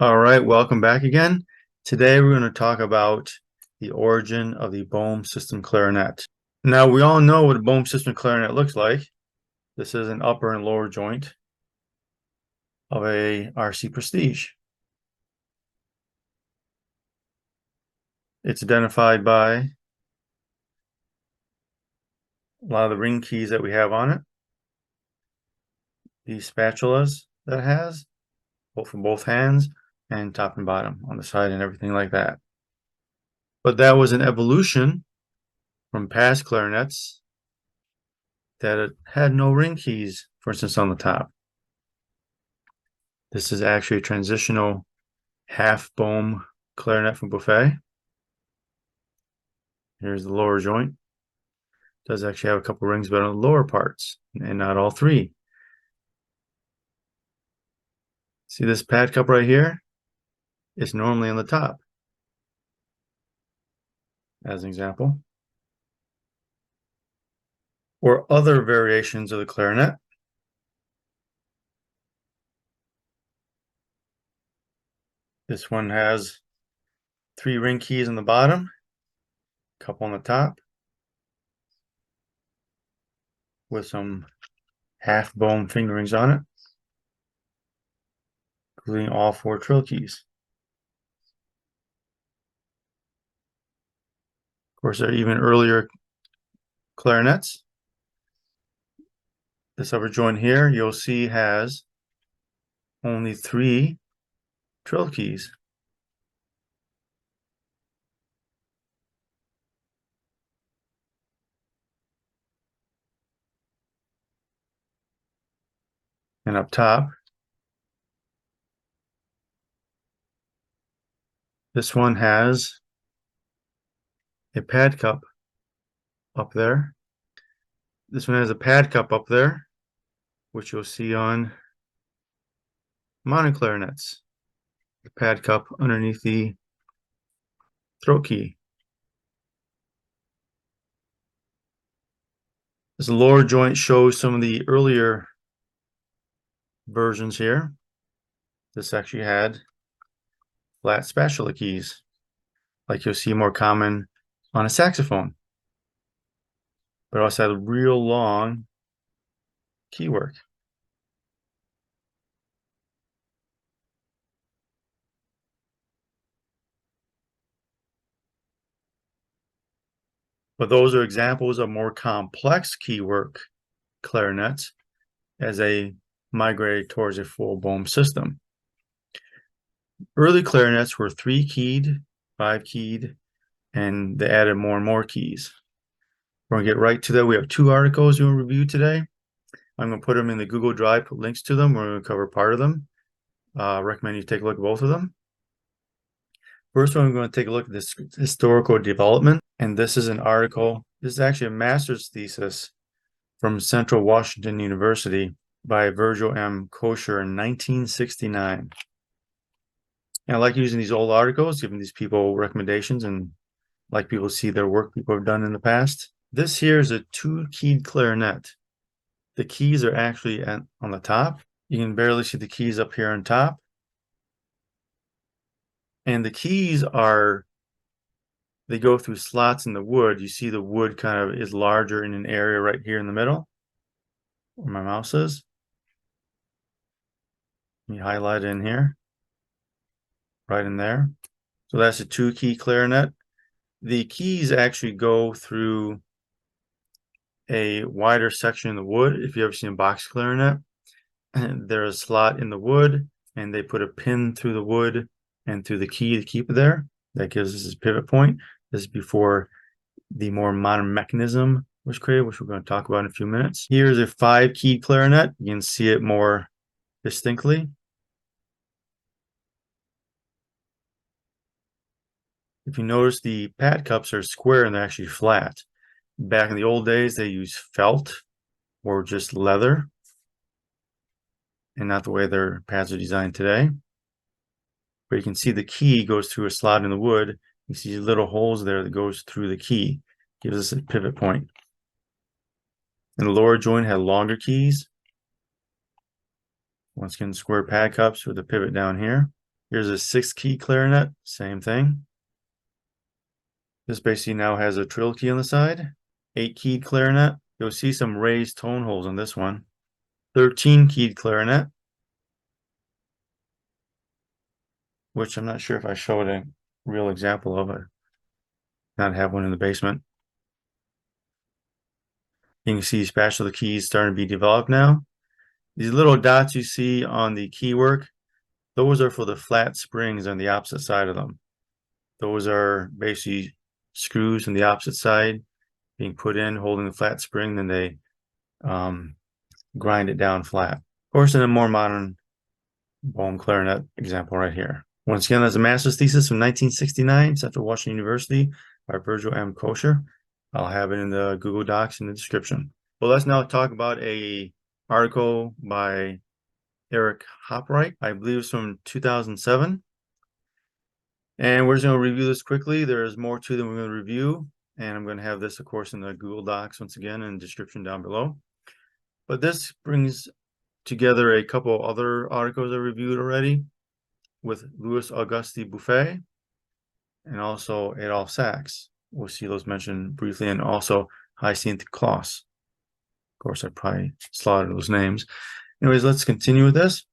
All right, welcome back again. Today we're going to talk about the origin of the Boehm System clarinet. Now we all know what a Boehm System clarinet looks like. This is an upper and lower joint of a RC Prestige. It's identified by a lot of the ring keys that we have on it. These spatulas that it has, both from both hands, and top and bottom on the side and everything like that. But that was an evolution from past clarinets that it had no ring keys, for instance, on the top. This is actually a transitional half Boehm clarinet from Buffet. Here's the lower joint. It does actually have a couple rings, but on the lower parts, and not all three. See this pad cup right here? It's normally on the top, as an example. Or other variations of the clarinet. This one has 3 ring keys on the bottom, a couple on the top, with some half Boehm fingerings on it, including all 4 trill keys. Of course, there are even earlier clarinets. This upper joint here, you'll see, has only 3 trill keys. And up top, this one has a pad cup up there. This one has a pad cup up there, which you'll see on modern clarinets. The pad cup underneath the throat key. This lower joint shows some of the earlier versions here. This actually had flat spatula keys, like you'll see more common on a saxophone. But it also had real long keywork. But those are examples of more complex keywork clarinets as they migrated towards a full Boehm system. Early clarinets were 3-keyed, 5-keyed, and they added more and more keys. We're going to get right to that. We have 2 articles we'll review today. I'm going to put them in the Google Drive, put links to them. We're going to cover part of them. I recommend you take a look at both of them. First one, we're going to take a look at this historical development. And this is an article. This is actually a master's thesis from Central Washington University by Virgil M. Kosher in 1969. And I like using these old articles, giving these people recommendations, and like people to see their work people have done in the past. This here is a 2-keyed clarinet. The keys are actually on the top. You can barely see the keys up here on top. And the keys they go through slots in the wood. You see the wood kind of is larger in an area right here in the middle, where my mouse is. Let me highlight it in here, right in there. So that's a 2-key clarinet. The keys actually go through a wider section in the wood. If you ever seen a box clarinet, there's a slot in the wood, and they put a pin through the wood and through the key to keep it there. That gives us this pivot point. This is before the more modern mechanism was created, which we're going to talk about in a few minutes. Here's a 5-keyed clarinet. You can see it more distinctly. If you notice, the pad cups are square and they're actually flat. Back in the old days, they used felt or just leather, and not the way their pads are designed today. But you can see the key goes through a slot in the wood. You see little holes there that goes through the key. Gives us a pivot point. And the lower joint had longer keys. Once again, square pad cups with a pivot down here. Here's a 6-key clarinet, same thing. This basically now has a trill key on the side. 8-keyed clarinet. You'll see some raised tone holes on this one. 13-keyed clarinet, which I'm not sure if I showed a real example of it. Not have one in the basement. You can see spatula keys starting to be developed now. These little dots you see on the keywork, those are for the flat springs on the opposite side of them. Those are basically screws on the opposite side being put in, holding the flat spring, then they grind it down flat. Of course, in a more modern Boehm clarinet example right here. Once again, that's a master's thesis from 1969, Central Washington University by Virgil M. Kosher. I'll have it in the Google Docs in the description. Well, let's now talk about a article by Eric Hopwright. I believe it's from 2007. And we're just going to review this quickly. There's more to than we're going to review. And I'm going to have this, of course, in the Google Docs once again in the description down below. But this brings together a couple other articles I reviewed already with Louis Auguste Buffet and also Adolphe Sax. We'll see those mentioned briefly, and also Hyacinth Klose. Of course, I probably slaughtered those names. Anyways, let's continue with this.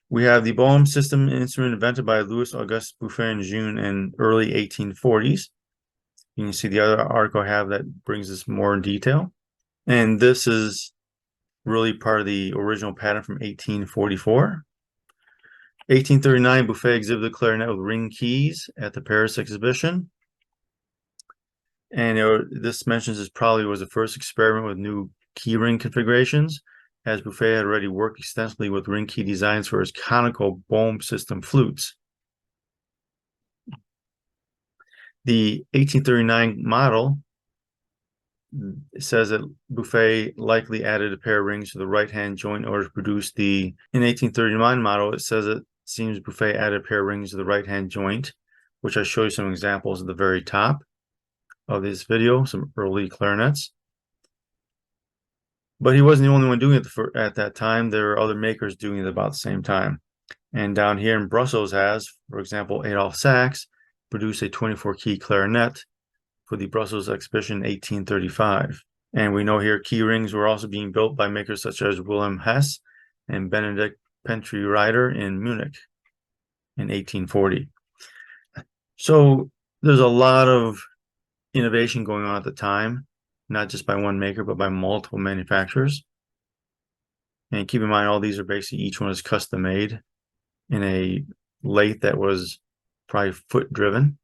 We have the Boehm System instrument invented by Louis Auguste Buffet in June and early 1840s. You can see the other article I have that brings this more in detail. And this is really part of the original patent from 1844. 1839, Buffet exhibited the clarinet with ring keys at the Paris exhibition. And this mentions this probably was the first experiment with new key ring configurations, as Buffet had already worked extensively with ring key designs for his conical Boehm System flutes. The 1839 model says that Buffet likely added a pair of rings to the right-hand joint in order to produce the, in 1839 model, it says it seems Buffet added a pair of rings to the right-hand joint, which I show you some examples at the very top of this video, some early clarinets. But he wasn't the only one doing it at that time. There were other makers doing it about the same time. And down here in Brussels has, for example, Adolphe Sax produced a 24-key clarinet for the Brussels exhibition in 1835. And we know here key rings were also being built by makers such as Wilhelm Hess and Benedict Pentenrider in Munich in 1840. So there's a lot of innovation going on at the time, not just by one maker, but by multiple manufacturers. And keep in mind, all these are basically, each one is custom made in a lathe that was probably foot driven.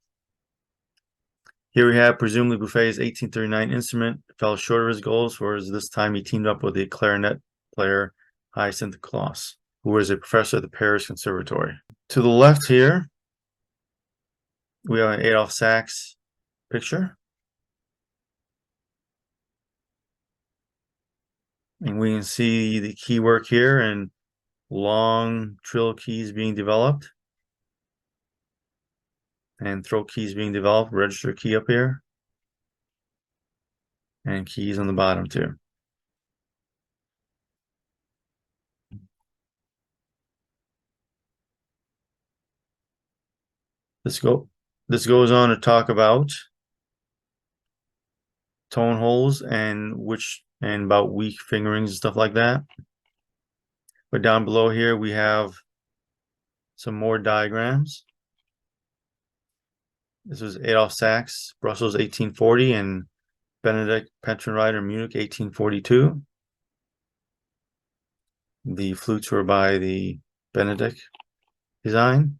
Here we have presumably Buffet's 1839 instrument fell short of his goals, whereas this time he teamed up with the clarinet player Hyacinth Klose, who was a professor at the Paris Conservatory. To the left here, we have an Adolphe Sax picture. And we can see the keywork here and long trill keys being developed. And throat keys being developed, register key up here. And keys on the bottom too. This goes on to talk about tone holes and about weak fingerings and stuff like that. But down below here we have some more diagrams. This was Adolphe Sax, Brussels 1840, and Benedict Pentenrider, Munich 1842. The flutes were by the Benedict design.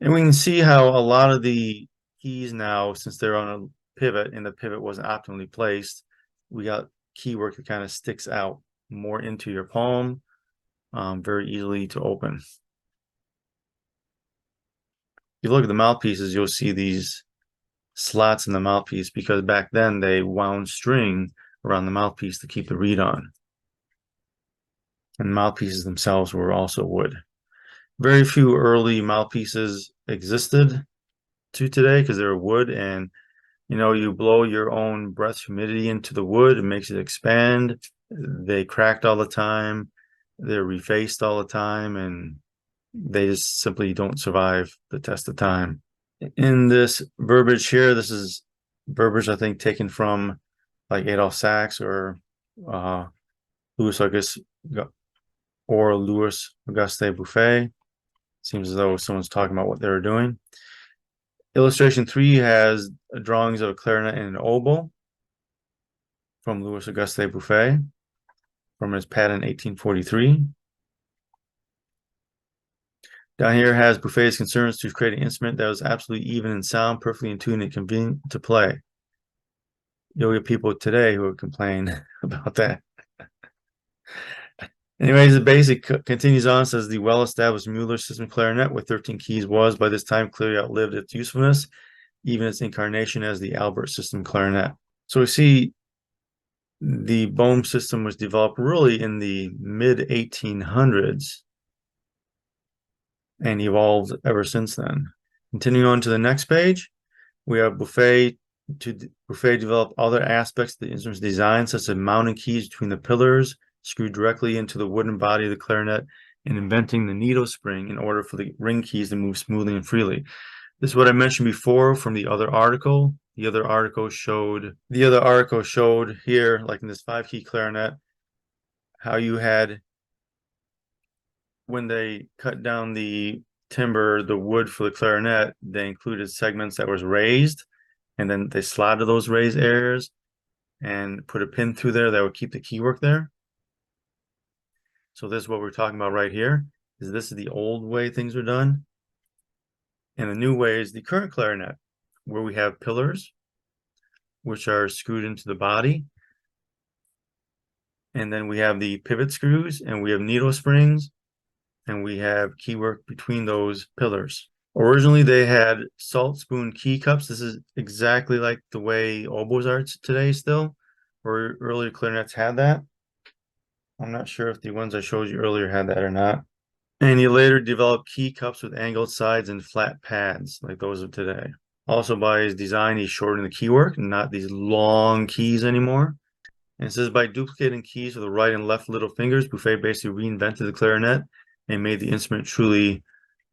And we can see how a lot of the keys now, since they're on a pivot and the pivot wasn't optimally placed, we got keywork that kind of sticks out more into your palm, very easily to open. If you look at the mouthpieces, you'll see these slots in the mouthpiece, because back then they wound string around the mouthpiece to keep the reed on. And mouthpieces themselves were also wood. Very few early mouthpieces existed to today because they were wood, and you blow your own breath humidity into the wood, it makes it expand. They cracked all the time, they're refaced all the time, and They just simply don't survive the test of time. In this verbiage here, this is verbiage I think taken from like Adolphe Sax or uh, Louis Auguste or Louis Auguste Buffet. Seems as though someone's talking about what they were doing. Illustration 3 has drawings of a clarinet and an oboe from Louis Auguste Buffet from his patent 1843. Down here has Buffet's concerns to create an instrument that was absolutely even in sound, perfectly in tune, and convenient to play. You'll get people today who would complain about that. Anyways, the basic continues on, says the well-established Mueller system clarinet with 13 keys was by this time clearly outlived its usefulness, even its incarnation as the Albert system clarinet. So we see the Boehm system was developed really in the mid-1800s and evolved ever since then. Continuing on to the next page, we have Buffet developed other aspects of the instrument's design, such as mounting keys between the pillars, screwed directly into the wooden body of the clarinet, and inventing the needle spring in order for the ring keys to move smoothly and freely. This is what I mentioned before from the other article. The other article showed here, like in this 5-key clarinet, how you had, when they cut down the timber, the wood for the clarinet, they included segments that was raised, and then they slotted those raised areas and put a pin through there that would keep the keywork there. So this is what we're talking about right here. This is the old way things were done. And the new way is the current clarinet, where we have pillars, which are screwed into the body. And then we have the pivot screws, and we have needle springs, and we have keywork between those pillars. Originally, they had salt spoon key cups. This is exactly like the way oboes are today still, or earlier clarinets had that. I'm not sure if the ones I showed you earlier had that or not. And he later developed key cups with angled sides and flat pads like those of today. Also, by his design, he shortened the keywork, not these long keys anymore. And it says by duplicating keys with the right and left little fingers, Buffet basically reinvented the clarinet and made the instrument truly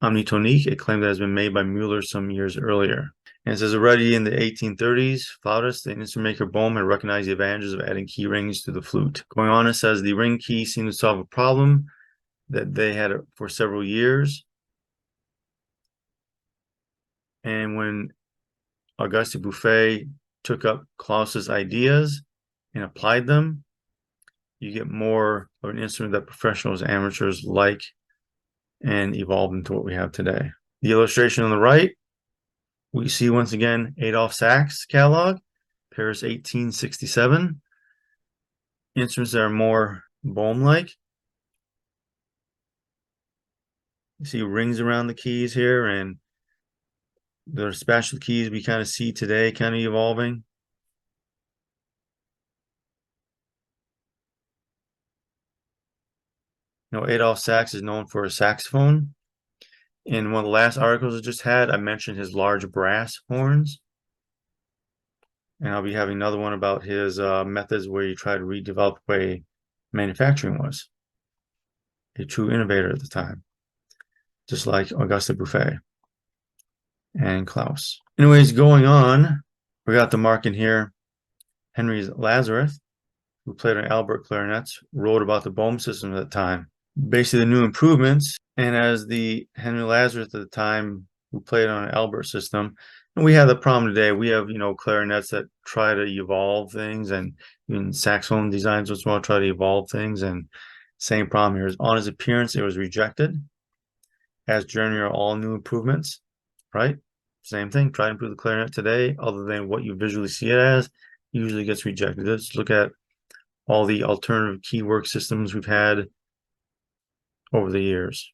omnitonique, a claim that has been made by Mueller some years earlier. And it says already in the 1830s, flautist and instrument maker Boehm had recognized the advantages of adding key rings to the flute. Going on, it says the ring key seemed to solve a problem that they had for several years. And when Auguste Buffet took up Klose's ideas and applied them, you get more of an instrument that professionals, amateurs like, and evolved into what we have today. The illustration on the right, we see once again Adolphe Sax catalog, Paris 1867. Instruments that are more Boehm-like. You see rings around the keys here, and the special keys we kind of see today kind of evolving. You know, Adolphe Sax is known for his saxophone. In one of the last articles I just had, I mentioned his large brass horns. And I'll be having another one about his methods where he tried to redevelop the way manufacturing was. A true innovator at the time, just like Auguste Buffet and Klaus. Anyways, going on, we got the mark in here. Henry Lazarus, who played on Albert clarinets, wrote about the Boehm system at the time. Basically, the new improvements, and as the Henry Lazarus at the time, who played on an Albert system, and we have the problem today. We have, clarinets that try to evolve things, and even saxophone designs as well try to evolve things. And same problem here is on his appearance, it was rejected, as generally are all new improvements, right? Same thing. Try to improve the clarinet today, other than what you visually see it as, usually gets rejected. Let's look at all the alternative keywork systems we've had over the years.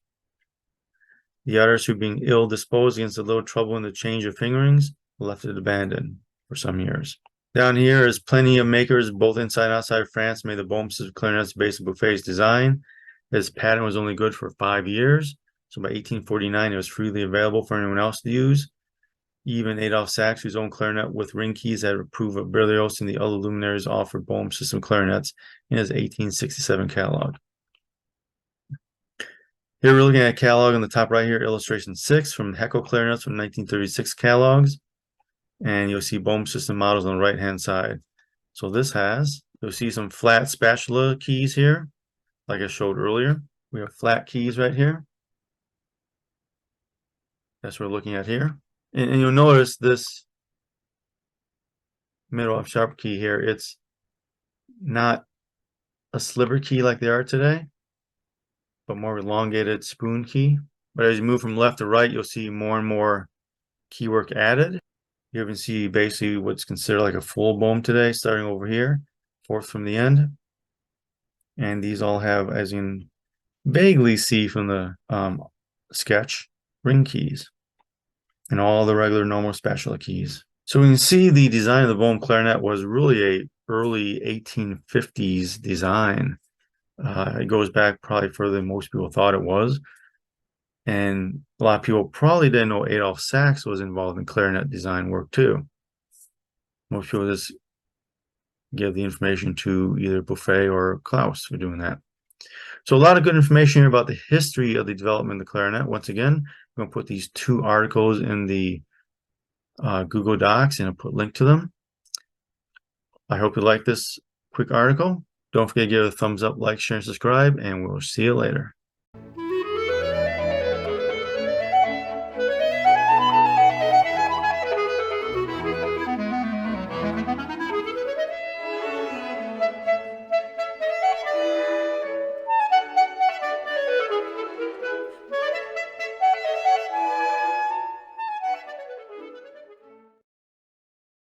The artists who, being ill disposed against a little trouble in the change of fingerings, left it abandoned for some years. Down here is plenty of makers, both inside and outside of France, made the Boehm system clarinets based on Buffet's design. This patent was only good for 5 years. So by 1849, it was freely available for anyone else to use. Even Adolphe Sax, whose own clarinet with ring keys, had approved of Berlioz and the other luminaries offered Boehm system clarinets in his 1867 catalog. Here we're looking at a catalog on the top right here, illustration 6 from Heckel clarinets from 1936 catalogs. And you'll see Boehm System models on the right-hand side. So this you'll see some flat spatula keys here, like I showed earlier. We have flat keys right here. That's what we're looking at here. And you'll notice this middle of sharp key here, it's not a sliver key like they are today, but more elongated spoon key. But as you move from left to right, you'll see more and more keywork added. You even see basically what's considered like a full Boehm today, starting over here, fourth from the end. And these all have, as you can vaguely see from the sketch, ring keys and all the regular normal spatula keys. So we can see the design of the Boehm clarinet was really a early 1850s design. It goes back probably further than most people thought it was. And a lot of people probably didn't know Adolphe Sax was involved in clarinet design work too. Most people just give the information to either Buffet or Klaus for doing that. So a lot of good information here about the history of the development of the clarinet. Once again, I'm going to put these 2 articles in the Google Docs and I'll put a link to them. I hope you like this quick article. Don't forget to give it a thumbs up, like, share, and subscribe, and we'll see you later.